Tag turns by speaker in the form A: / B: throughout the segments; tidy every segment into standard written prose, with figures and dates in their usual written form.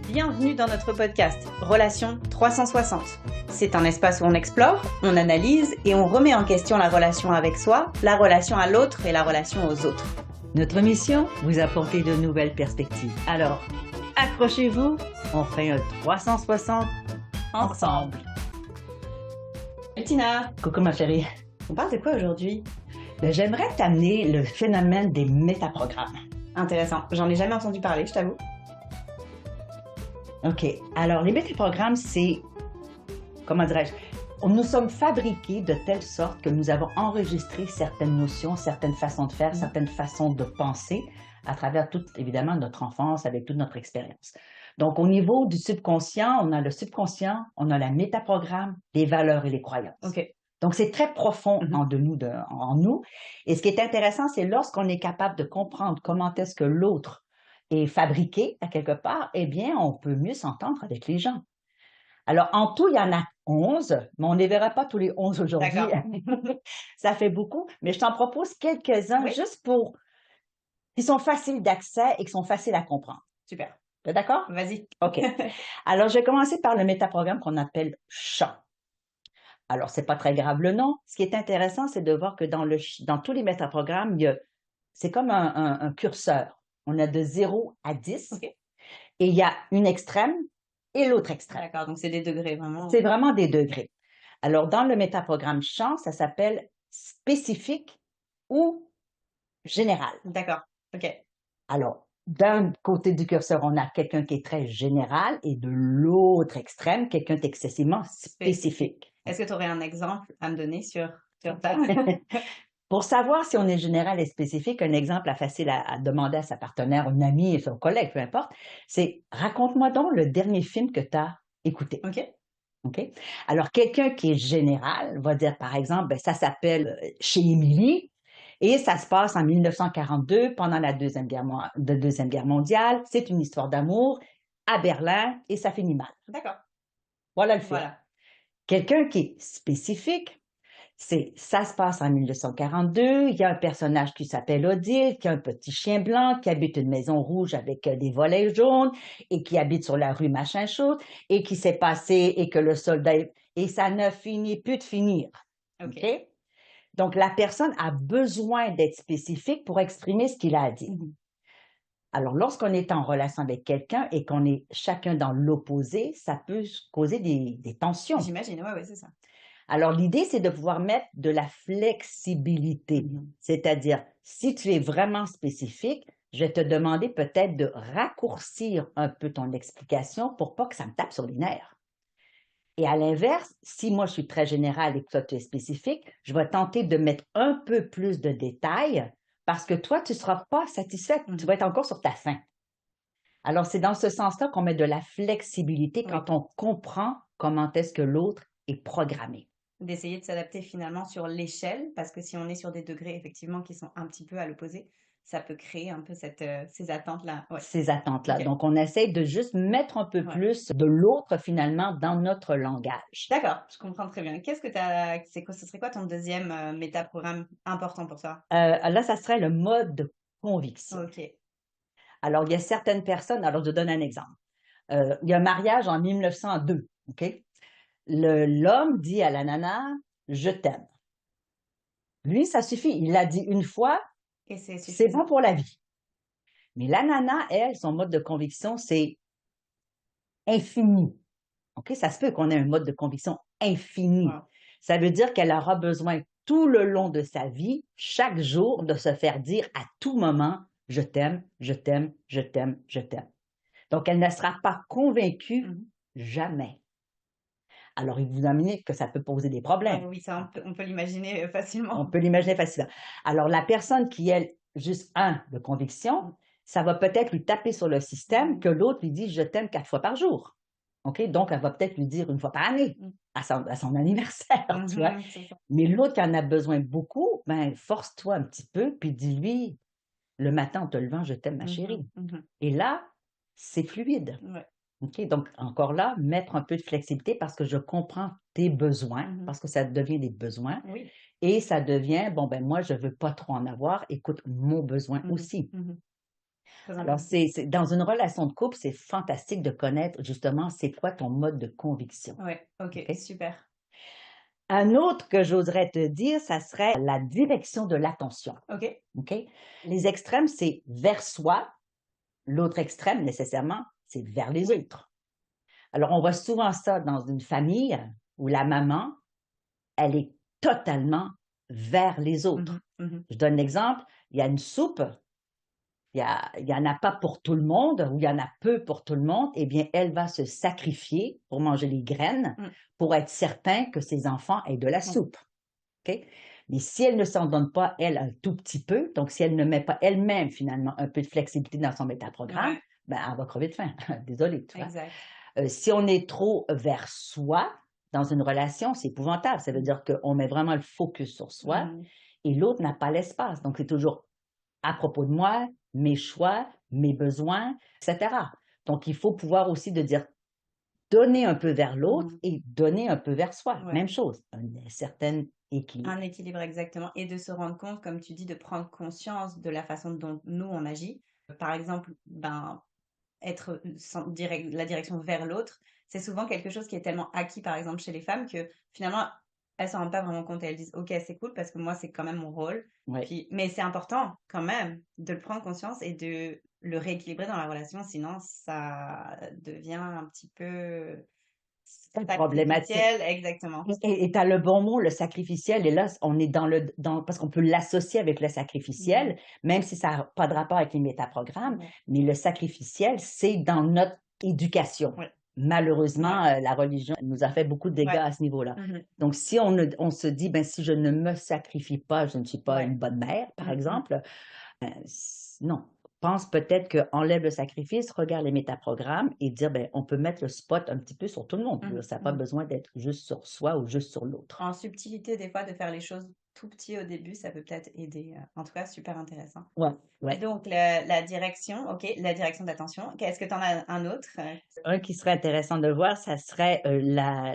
A: Bienvenue dans notre podcast Relations 360. C'est un espace où on explore, on analyse et on remet en question la relation avec soi, la relation à l'autre et la relation aux autres.
B: Notre mission, vous apporter de nouvelles perspectives. Alors, accrochez-vous, on fait un 360 ensemble.
A: Tina,
B: Coucou ma chérie.
A: on parle de quoi aujourd'hui?
B: J'aimerais t'amener le phénomène des métaprogrammes.
A: Intéressant, j'en ai jamais entendu parler, je t'avoue.
B: OK. Alors, les métaprogrammes, c'est, comment dirais-je, nous sommes fabriqués de telle sorte que nous avons enregistré certaines notions, certaines façons de faire, certaines façons de penser à travers toute, évidemment, notre enfance, avec toute notre expérience. Donc, au niveau du subconscient, on a le subconscient, on a la métaprogramme, les valeurs et les croyances.
A: OK.
B: Donc, c'est très profond en nous. Et ce qui est intéressant, c'est lorsqu'on est capable de comprendre comment est-ce que l'autre est fabriqué à quelque part, eh bien, on peut mieux s'entendre avec les gens. Alors, en tout, il y en a 11, mais on ne les verra pas tous les 11 aujourd'hui.
A: D'accord.
B: Ça fait beaucoup, mais je t'en propose quelques-uns
A: Oui.
B: juste pour qui sont faciles d'accès et qui sont faciles à comprendre.
A: Super.
B: T'es d'accord?
A: Vas-y.
B: OK. Alors, je vais commencer par le métaprogramme qu'on appelle CHA. Alors, c'est pas très grave le nom. Ce qui est intéressant, c'est de voir que dans tous les métaprogrammes, c'est comme un curseur. On a de 0 à 10
A: OK.
B: et il y a une extrême et l'autre extrême.
A: D'accord, donc c'est des degrés vraiment.
B: C'est vraiment des degrés. Alors, dans le métaprogramme champ, ça s'appelle spécifique ou général.
A: D'accord, OK.
B: Alors, d'un côté du curseur, on a quelqu'un qui est très général et de l'autre extrême, quelqu'un d'excessivement spécifique.
A: Est-ce que tu aurais un exemple à me donner sur ça?
B: Pour savoir si on est général et spécifique, un exemple facile à demander à sa partenaire, un ami, son collègue, peu importe, c'est raconte-moi donc le dernier film que tu as écouté.
A: OK.
B: OK? Alors, quelqu'un qui est général va dire, par exemple, ben, ça s'appelle Chez Émilie et ça se passe en 1942 pendant la Deuxième Guerre mondiale. C'est une histoire d'amour à Berlin et ça finit mal.
A: D'accord.
B: Voilà le film.
A: Voilà.
B: Quelqu'un qui est spécifique, ça se passe en 1942, il y a un personnage qui s'appelle Odile, qui a un petit chien blanc, qui habite une maison rouge avec des volets jaunes et qui habite sur la rue machin chose et qui s'est passé et que le soldat et ça ne finit plus de finir.
A: OK.
B: OK? Donc la personne a besoin d'être spécifique pour exprimer ce qu'il a à dire. Alors, lorsqu'on est en relation avec quelqu'un et qu'on est chacun dans l'opposé, ça peut causer des tensions.
A: J'imagine, ouais, c'est ça.
B: Alors, l'idée, c'est de pouvoir mettre de la flexibilité. C'est-à-dire, si tu es vraiment spécifique, je vais te demander peut-être de raccourcir un peu ton explication pour pas que ça me tape sur les nerfs. Et à l'inverse, si moi je suis très générale et que toi tu es spécifique, je vais tenter de mettre un peu plus de détails parce que toi, tu ne seras pas satisfaite. Tu vas être encore sur ta faim. Alors, c'est dans ce sens-là qu'on met de la flexibilité quand on comprend comment est-ce que l'autre est programmé.
A: D'essayer de s'adapter finalement sur l'échelle, parce que si on est sur des degrés effectivement qui sont un petit peu à l'opposé, ça peut créer un peu ces attentes-là. Ouais.
B: Ces attentes-là.
A: OK.
B: Donc, on essaie de juste mettre un peu plus de l'autre finalement dans notre langage.
A: D'accord, je comprends très bien. Ce serait quoi ton deuxième métaprogramme important pour toi?
B: Là, ça serait le mode de conviction.
A: OK.
B: Alors, il y a certaines personnes, alors je donne un exemple. Il y a un mariage en 1902, OK? L'homme dit à la nana, je t'aime. Lui, ça suffit. Il l'a dit une fois,
A: Et c'est
B: c'est
A: suffisant.
B: bon pour la vie. Mais la nana, elle, son mode de conviction, c'est infini. OK? Ça se peut qu'on ait un mode de conviction infini.
A: Wow.
B: Ça veut dire qu'elle aura besoin tout le long de sa vie, chaque jour, de se faire dire à tout moment, je t'aime, je t'aime, je t'aime, je t'aime. Donc, elle ne sera pas convaincue jamais. Alors, il vous amenez que ça peut poser des problèmes.
A: Oui, ça, on peut l'imaginer facilement.
B: On peut l'imaginer facilement. Alors, la personne qui est juste de conviction, ça va peut-être lui taper sur le système que l'autre lui dit « je t'aime 4 fois par jour ». OK? Donc, elle va peut-être lui dire une fois par année, à son anniversaire, tu vois. Mais l'autre qui en a besoin beaucoup, ben, force-toi un petit peu, puis dis-lui, le matin en te levant, je t'aime, ma chérie. Et là, c'est fluide.
A: Ouais.
B: OK? Donc, encore là, mettre un peu de flexibilité parce que je comprends tes besoins, parce que ça devient des besoins.
A: Oui.
B: Et ça devient, bon, ben, moi, je veux pas trop en avoir, écoute mon besoin aussi.
A: Très
B: Alors,
A: important.
B: dans une relation de couple, c'est fantastique de connaître justement c'est quoi ton mode de conviction.
A: Ouais, OK,
B: OK?
A: super.
B: Un autre que j'oserais te dire, ça serait la direction de l'attention.
A: OK.
B: OK? Les extrêmes, c'est vers soi. L'autre extrême, nécessairement, c'est vers les
A: Oui.
B: autres. Alors, on voit souvent ça dans une famille où la maman, elle est totalement vers les
A: Mmh.
B: autres.
A: Mmh.
B: Je donne l'exemple, il y a une soupe, il y en a pas pour tout le monde ou il y en a peu pour tout le monde, eh bien, elle va se sacrifier pour manger les graines
A: Mmh.
B: pour être certain que ses enfants aient de la
A: Mmh.
B: soupe. OK? Mais si elle ne s'en donne pas, elle, un tout petit peu, donc si elle ne met pas elle-même, finalement, un peu de flexibilité dans son métaprogramme,
A: Ouais,
B: ben, elle va crever de faim. Désolée, tu vois?
A: exact.
B: Si on est trop vers soi dans une relation, c'est épouvantable. Ça veut
A: Mmh.
B: dire qu'on met vraiment le focus sur soi
A: Mmh.
B: et l'autre n'a pas l'espace. Donc, c'est toujours à propos de moi, mes choix, mes besoins, etc. Donc, il faut pouvoir aussi de dire donner un peu vers l'autre
A: Mmh.
B: et donner un peu vers soi.
A: Ouais.
B: Même chose, un certain
A: Un
B: équilibre.
A: équilibre exactement et de se rendre compte, comme tu dis, de prendre conscience de la façon dont nous on agit. Par exemple, ben, être, sans la direction vers l'autre, c'est souvent quelque chose qui est tellement acquis, par exemple, chez les femmes que finalement, elles s'en rendent pas vraiment compte et elles disent: «OK, c'est cool parce que moi, c'est quand même mon rôle».
B: Oui,
A: Puis mais c'est important quand même de le prendre conscience et de le rééquilibrer dans la relation, sinon ça devient un petit peu
B: c'est problématique.
A: sacrificiel exactement.
B: Et tu as le bon mot, le sacrificiel. Et là, on est parce qu'on peut l'associer avec le
A: Mmh.
B: sacrificiel, même si ça n'a pas de rapport avec les métaprogrammes.
A: Ouais,
B: Mais le sacrificiel, c'est dans notre éducation.
A: ouais, ouais,
B: Malheureusement, la religion nous a fait beaucoup de dégâts
A: ouais.
B: à ce niveau-là.
A: Mmh.
B: Donc, si on se dit, ben, si je ne me sacrifie pas, je ne suis pas
A: Ouais.
B: une bonne mère, par
A: Mmh mh.
B: exemple, non. Pense peut-être qu'enlève le sacrifice, regarde les métaprogrammes et dire, ben, on peut mettre le spot un petit peu sur tout le monde.
A: Mmh.
B: Ça n'a pas
A: Mmh.
B: besoin d'être juste sur soi ou juste sur l'autre.
A: En subtilité, des fois, de faire les choses tout petit au début, ça peut peut-être aider, en tout cas, super intéressant.
B: Ouais,
A: Et
B: ouais.
A: donc la direction, OK, la direction d'attention. OK, est-ce que tu en as un autre?
B: Un qui serait intéressant de voir, ça serait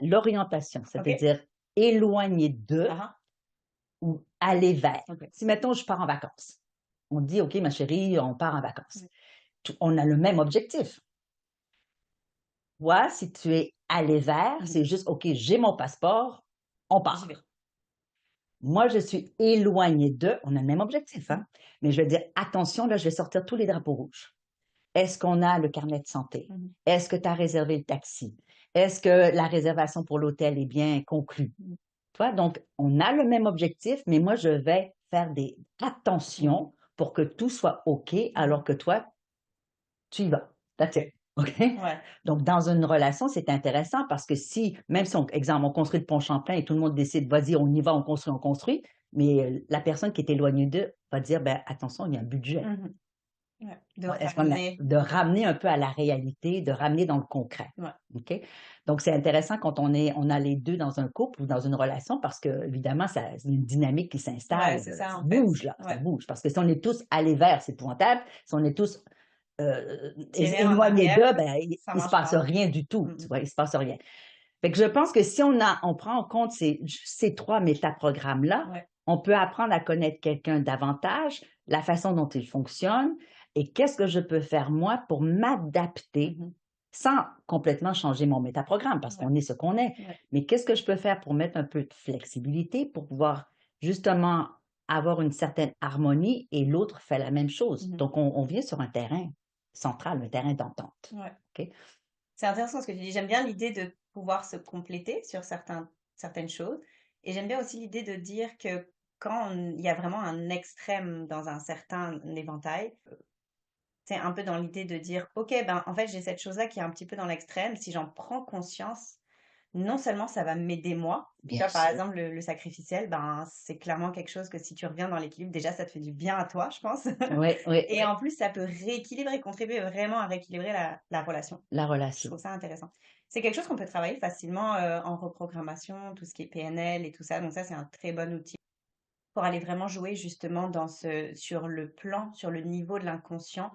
B: l'orientation,
A: OK.
B: c'est-à-dire éloigner de
A: Ah ah.
B: ou aller vers.
A: OK.
B: Si, mettons, je pars en vacances, on dit, OK, ma chérie, on part en vacances.
A: Oui.
B: On a le même objectif. Toi, si tu es allé vers,
A: Mmh.
B: c'est juste, OK, j'ai mon passeport, on
A: J'y vais.
B: part. Moi, je suis éloignée d'eux. On a le même objectif,
A: Mmh.
B: hein? Mais je vais dire, attention, là, je vais sortir tous les drapeaux rouges. Est-ce qu'on a le carnet de santé?
A: Mmh.
B: Est-ce que tu as réservé le taxi? Est-ce que la réservation pour l'hôtel est bien conclue?
A: Mmh.
B: Tu vois, donc, on a le même objectif, mais moi, je vais faire des
A: Mmh.
B: attentions pour que tout soit OK,
A: Mmh.
B: alors que toi, tu y vas. That's it. OK?
A: Ouais.
B: Donc, dans une relation, c'est intéressant parce que si, même si exemple, on construit le pont Champlain et tout le monde décide, vas-y, on y va, on construit, mais la personne qui est éloignée d'eux va dire, ben, attention, il y a un budget.
A: Mmh. Ouais. De
B: Est-ce qu'on a
A: ramener.
B: de ramener un peu à la réalité, de ramener dans le concret.
A: Ouais.
B: OK? Donc, c'est intéressant quand on a les 2 dans un couple ou dans une relation parce que évidemment, c'est une dynamique qui
A: Ouais,
B: s'installe,
A: c'est ça,
B: ça
A: en fait.
B: bouge là, ça
A: Ouais.
B: bouge. Parce que si on est tous allés vers, c'est épouvantable. Si on est tous,
A: Tirer en
B: éloignés
A: arrière,
B: d'eux, ben,
A: ça
B: il se
A: marche
B: passe
A: pas.
B: rien du tout,
A: Mmh
B: tu
A: mh.
B: vois? Il se passe rien. Fait que je pense que si on prend en compte ces 3 métaprogrammes-là,
A: Ouais.
B: on peut apprendre à connaître quelqu'un davantage, la façon dont il fonctionne et qu'est-ce que je peux faire moi pour m'adapter
A: Mmh.
B: sans complètement changer mon métaprogramme parce
A: Ouais.
B: qu'on est ce qu'on est.
A: Ouais.
B: Mais qu'est-ce que je peux faire pour mettre un peu de flexibilité pour pouvoir justement avoir une certaine harmonie et l'autre fait la même chose.
A: Mmh.
B: Donc, on vient sur un terrain central, un terrain d'entente.
A: Ouais.
B: OK?
A: C'est intéressant ce que tu dis. J'aime bien l'idée de pouvoir se compléter sur certaines choses. Et j'aime bien aussi l'idée de dire que quand il y a vraiment un extrême dans un certain éventail, c'est un peu dans l'idée de dire, OK, ben, en fait, j'ai cette chose-là qui est un petit peu dans l'extrême. Si j'en prends conscience, non seulement ça va m'aider moi, tu
B: Bien
A: vois, par
B: sûr.
A: exemple, le sacrificiel, ben, c'est clairement quelque chose que si tu reviens dans l'équilibre, déjà, ça te fait du bien à toi, je pense.
B: Oui, oui,
A: Et
B: oui.
A: en plus, ça peut rééquilibrer, contribuer vraiment à rééquilibrer la relation.
B: La
A: Je
B: relation.
A: trouve ça intéressant. C'est quelque chose qu'on peut travailler facilement en reprogrammation, tout ce qui est PNL et tout ça. Donc ça, c'est un très bon outil pour aller vraiment jouer justement sur le plan, sur le niveau de l'inconscient,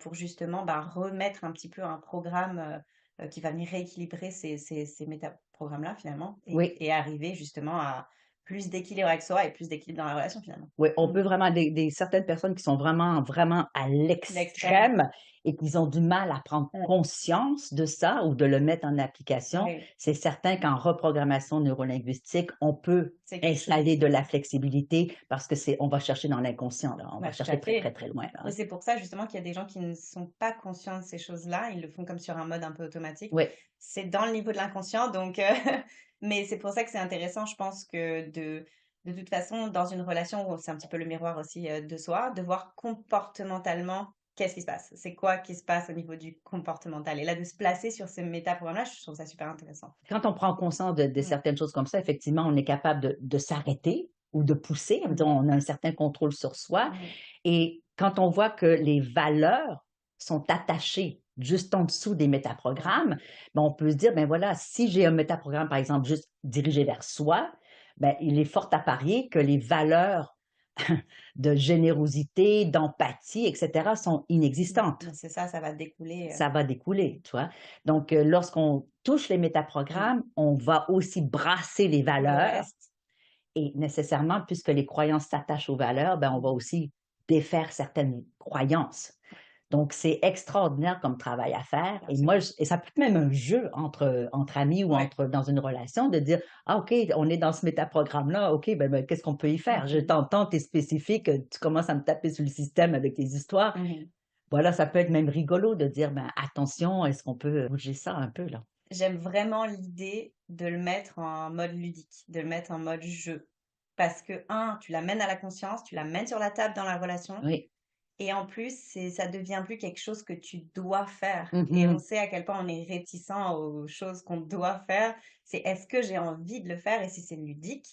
A: pour justement bah, remettre un petit peu un programme qui va venir rééquilibrer ces métaprogrammes-là finalement
B: Oui,
A: et arriver justement à plus d'équilibre avec soi et plus d'équilibre dans la relation finalement.
B: Oui, on peut vraiment certaines personnes qui sont vraiment, vraiment à
A: L'extrême.
B: l'extrême et qui ont du mal à prendre
A: Mm.
B: conscience de ça ou de le mettre en application.
A: Oui,
B: C'est certain qu'en reprogrammation neurolinguistique, on peut
A: c'est quelque chose.
B: installer de la flexibilité parce que on va chercher dans l'inconscient, là. On va
A: Bah, tout à
B: chercher très, très,
A: fait.
B: très loin, là,
A: Et
B: hein.
A: c'est pour ça justement qu'il y a des gens qui ne sont pas conscients de ces choses-là. Ils le font comme sur un mode un peu automatique.
B: Oui,
A: C'est dans le niveau de l'inconscient, donc mais c'est pour ça que c'est intéressant, je pense que de toute façon, dans une relation où c'est un petit peu le miroir aussi, de soi, de voir comportementalement qu'est-ce qui se passe? C'est quoi qui se passe au niveau du comportemental? Et là, de se placer sur ce métaprogramme-là, je trouve ça super intéressant.
B: quand on prend conscience de
A: Mmh.
B: certaines choses comme ça, effectivement, on est capable de s'arrêter ou de pousser.
A: Mmh.
B: On a un certain contrôle sur soi.
A: Mmh.
B: Et quand on voit que les valeurs sont attachées juste en dessous des
A: Ouais.
B: métaprogrammes, ben, on peut se dire, ben voilà, si j'ai un métaprogramme, par exemple, juste dirigé vers soi, ben, il est fort à parier que les valeurs de générosité, d'empathie, etc., sont inexistantes.
A: C'est ça, ça va découler,
B: Ça va découler, tu vois. Donc, lorsqu'on touche les métaprogrammes, on va aussi brasser les
A: tout le
B: valeurs
A: reste.
B: et nécessairement, puisque les croyances s'attachent aux valeurs, ben, on va aussi défaire certaines croyances. Donc, c'est extraordinaire comme travail à faire. Et moi,
A: Absolument.
B: et ça peut être même un jeu entre amis ou
A: Ouais.
B: dans une relation de dire, ah, OK, on est dans ce métaprogramme-là. OK, ben, qu'est-ce qu'on peut y faire? Je
A: Mmh.
B: t'entends, t'es spécifique, tu commences à me taper sur le système avec tes histoires.
A: Mmh.
B: Voilà, ça peut être même rigolo de dire, ben, attention, est-ce qu'on peut bouger ça un peu, là?
A: J'aime vraiment l'idée de le mettre en mode ludique, de le mettre en mode jeu. Parce que, un, tu l'amènes à la conscience, tu l'amènes sur la table dans la relation,
B: Oui.
A: et en plus, ça devient plus quelque chose que tu dois faire. Et on
B: Mhm.
A: sait à quel point on est réticent aux choses qu'on doit faire. C'est est-ce que j'ai envie de le faire? Et si c'est ludique,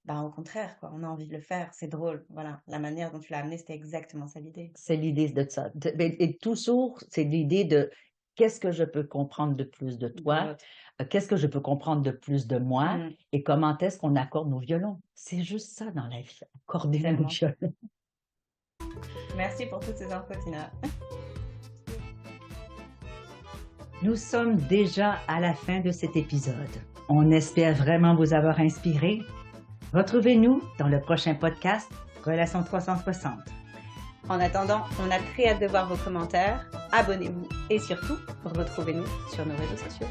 A: ben au contraire, quoi, on a envie de le faire. C'est drôle. Voilà, la manière dont tu l'as amené, c'était exactement ça l'idée.
B: C'est l'idée de ça. Et toujours, c'est l'idée de qu'est-ce que je peux comprendre de plus de
A: De
B: toi,
A: l'autre.
B: qu'est-ce que je peux comprendre de plus de moi,
A: Mm,
B: et comment est-ce qu'on accorde nos violons. C'est juste ça dans la vie, accorder nos
A: tellement.
B: violons.
A: Merci pour toutes ces infos, Tina.
B: Nous sommes déjà à la fin de cet épisode. On espère vraiment vous avoir inspiré. Retrouvez-nous dans le prochain podcast Relations 360.
A: En attendant, on a très hâte de voir vos commentaires. Abonnez-vous et surtout, retrouvez-nous sur nos réseaux sociaux.